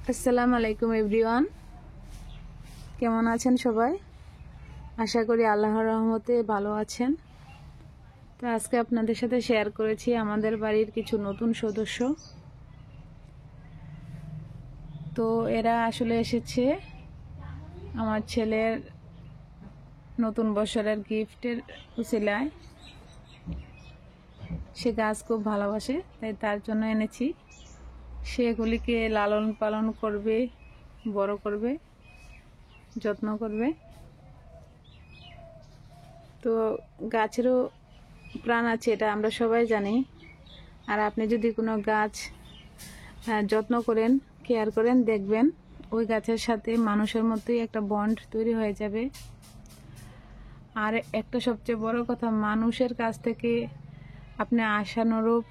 আসসালামু আলাইকুম এভরিওয়ান, কেমন আছেন সবাই? আশা করি আল্লাহর রহমতে ভালো আছেন। তো আজকে আপনাদের সাথে শেয়ার করেছি আমাদের বাড়ির কিছু নতুন সদস্য। তো এরা আসলে এসেছে আমার ছেলের নতুন বছরের গিফটের উসিলায়। সে গাছ খুব ভালোবাসে, তাই তার জন্য এনেছি। সে এগুলিকে লালন পালন করবে, বড় করবে, যত্ন করবে। তো গাছেরও প্রাণ আছে, এটা আমরা সবাই জানি। আর আপনি যদি কোনো গাছ যত্ন করেন, কেয়ার করেন, দেখবেন ওই গাছের সাথে মানুষের মতোই একটা বন্ড তৈরি হয়ে যাবে। আর একটা সবচেয়ে বড় কথা, মানুষের কাছ থেকে আপনি আশানুরূপ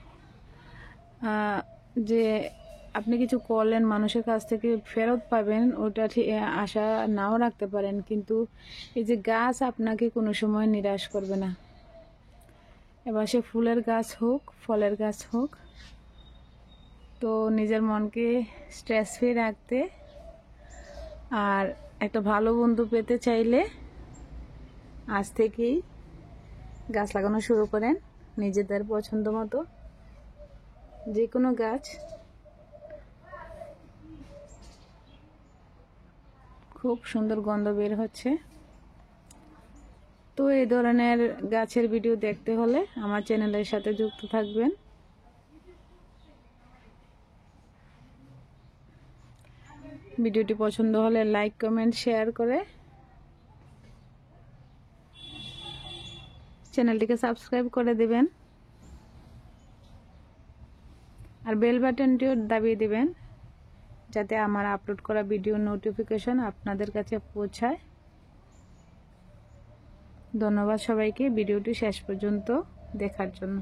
যে আপনি কিছু করলেন, মানুষের কাছ থেকে ফেরত পাবেন, ওটা আশা নাও রাখতে পারেন। কিন্তু এই যে গাছ আপনাকে কোনো সময় নিরাশ করবে না। এবার সে ফুলের গাছ হোক, ফলের গাছ হোক। তো নিজের মনকে স্ট্রেস ফ্রি রাখতে আর একটা ভালো বন্ধু পেতে চাইলে আজ থেকেই গাছ লাগানো শুরু করেন। নিজেদের পছন্দ মতো যে কোনো গাছ। খুব সুন্দর গন্ধ বের হচ্ছে। তো এই ধরনের গাছের ভিডিও দেখতে হলে আমার চ্যানেলের সাথে যুক্ত থাকবেন। ভিডিওটি পছন্দ হলে লাইক, কমেন্ট, শেয়ার করে চ্যানেলটিকে সাবস্ক্রাইব করে দিবেন। আর বেল বাটনটিও দাবিয়ে দিবেন, যাতে আমার আপলোড করা ভিডিও নোটিফিকেশন আপনাদের কাছে পৌঁছায়। ধন্যবাদ সবাইকে ভিডিওটি শেষ পর্যন্ত দেখার জন্য।